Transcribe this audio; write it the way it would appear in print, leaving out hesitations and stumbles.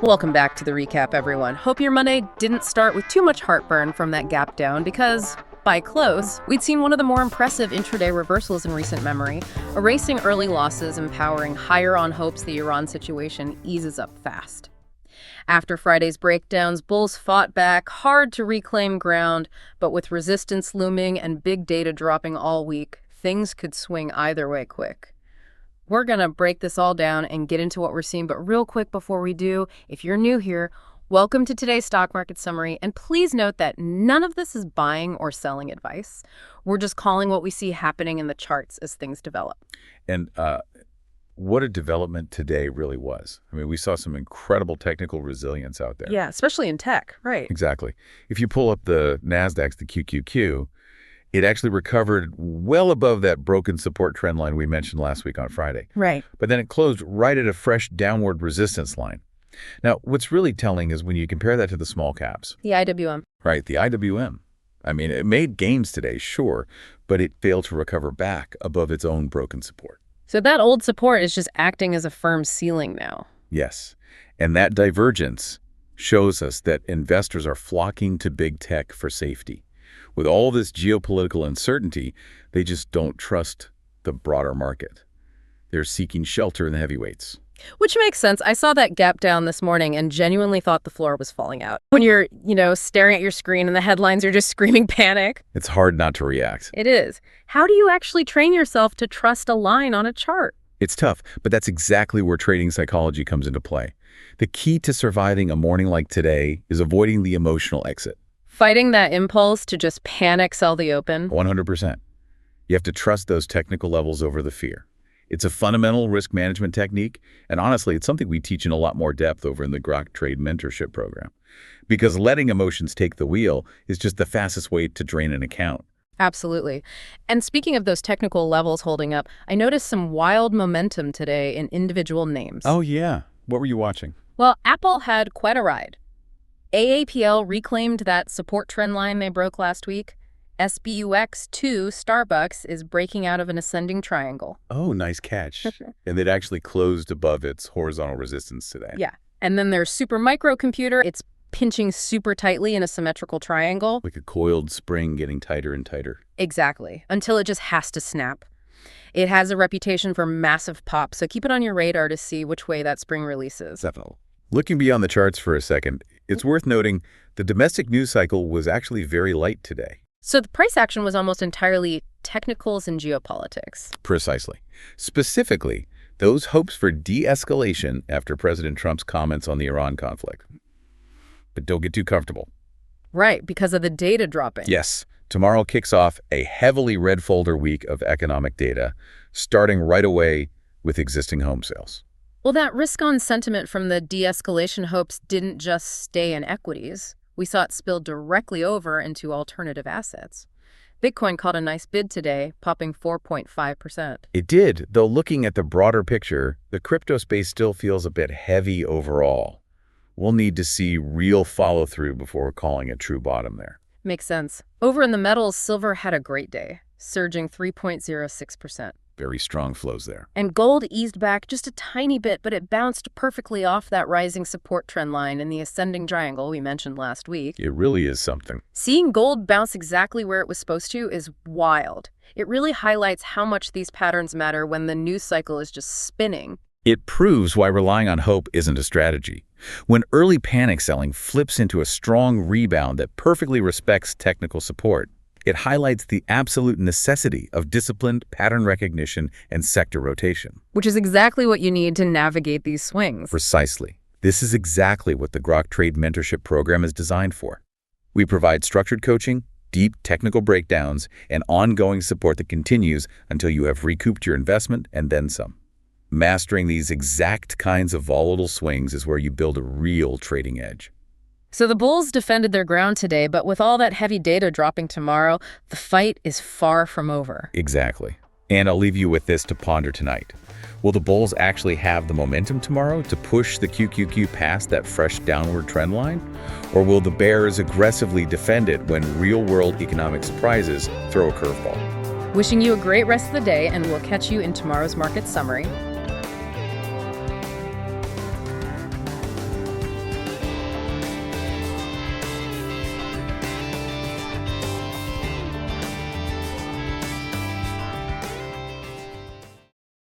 Welcome back to the recap, everyone. Hope your Monday didn't start with too much heartburn from that gap down because, by close, we'd seen one of the more impressive intraday reversals in recent memory, erasing early losses and powering higher on hopes the Iran situation eases up fast. After Friday's breakdowns, bulls fought back, hard to reclaim ground, but with resistance looming and big data dropping all week, things could swing either way quick. We're going to break this all down and get into what we're seeing, but real quick before we do, if you're new here, welcome to today's stock market summary, and please note that none of this is buying or selling advice. We're just calling what we see happening in the charts as things develop. And what a development today really was. I mean, we saw some incredible technical resilience out there. Yeah, especially in tech, right? Exactly. If you pull up the NASDAQ, the QQQ, it actually recovered well above that broken support trend line we mentioned last week on Friday. Right. But then it closed right at a fresh downward resistance line. Now, what's really telling is when you compare that to the small caps. The IWM. Right, the IWM. I mean, it made gains today, sure, but it failed to recover back above its own broken support. So that old support is just acting as a firm ceiling now. Yes, and that divergence shows us that investors are flocking to big tech for safety. With all this geopolitical uncertainty, they just don't trust the broader market. They're seeking shelter in the heavyweights. Which makes sense. I saw that gap down this morning and genuinely thought the floor was falling out. When you're, staring at your screen and the headlines are just screaming panic. It's hard not to react. It is. How do you actually train yourself to trust a line on a chart? It's tough, but that's exactly where trading psychology comes into play. The key to surviving a morning like today is avoiding the emotional exit. Fighting that impulse to just panic sell the open? 100%. You have to trust those technical levels over the fear. It's a fundamental risk management technique, and honestly, it's something we teach in a lot more depth over in the Grok Trade Mentorship program. Because letting emotions take the wheel is just the fastest way to drain an account. Absolutely. And speaking of those technical levels holding up, I noticed some wild momentum today in individual names. Oh, yeah. What were you watching? Well, Apple had quite a ride. AAPL reclaimed that support trend line they broke last week. SBUX2 Starbucks is breaking out of an ascending triangle. Oh, nice catch. And it actually closed above its horizontal resistance today. Yeah. And then there's Supermicro. It's pinching super tightly in a symmetrical triangle. Like a coiled spring getting tighter and tighter. Exactly. Until it just has to snap. It has a reputation for massive pop, so keep it on your radar to see which way that spring releases. Definitely. Looking beyond the charts for a second, it's worth noting the domestic news cycle was actually very light today. So the price action was almost entirely technicals and geopolitics. Precisely. Specifically, those hopes for de-escalation after President Trump's comments on the Iran conflict. But don't get too comfortable. Right, because of the data dropping. Yes. Tomorrow kicks off a heavily red folder week of economic data, starting right away with existing home sales. Well, that risk-on sentiment from the de-escalation hopes didn't just stay in equities. We saw it spill directly over into alternative assets. Bitcoin caught a nice bid today, popping 4.5%. It did, though looking at the broader picture, the crypto space still feels a bit heavy overall. We'll need to see real follow-through before calling a true bottom there. Makes sense. Over in the metals, silver had a great day, surging 3.06%. Very strong flows there. And gold eased back just a tiny bit, but it bounced perfectly off that rising support trend line in the ascending triangle we mentioned last week. It really is something. Seeing gold bounce exactly where it was supposed to is wild. It really highlights how much these patterns matter when the news cycle is just spinning. It proves why relying on hope isn't a strategy. When early panic selling flips into a strong rebound that perfectly respects technical support, it highlights the absolute necessity of disciplined pattern recognition and sector rotation. Which is exactly what you need to navigate these swings. Precisely. This is exactly what the Grok Trade Mentorship program is designed for. We provide structured coaching, deep technical breakdowns, and ongoing support that continues until you have recouped your investment and then some. Mastering these exact kinds of volatile swings is where you build a real trading edge. So the bulls defended their ground today, but with all that heavy data dropping tomorrow, the fight is far from over. Exactly. And I'll leave you with this to ponder tonight. Will the bulls actually have the momentum tomorrow to push the QQQ past that fresh downward trend line? Or will the bears aggressively defend it when real-world economic surprises throw a curveball? Wishing you a great rest of the day, and we'll catch you in tomorrow's market summary.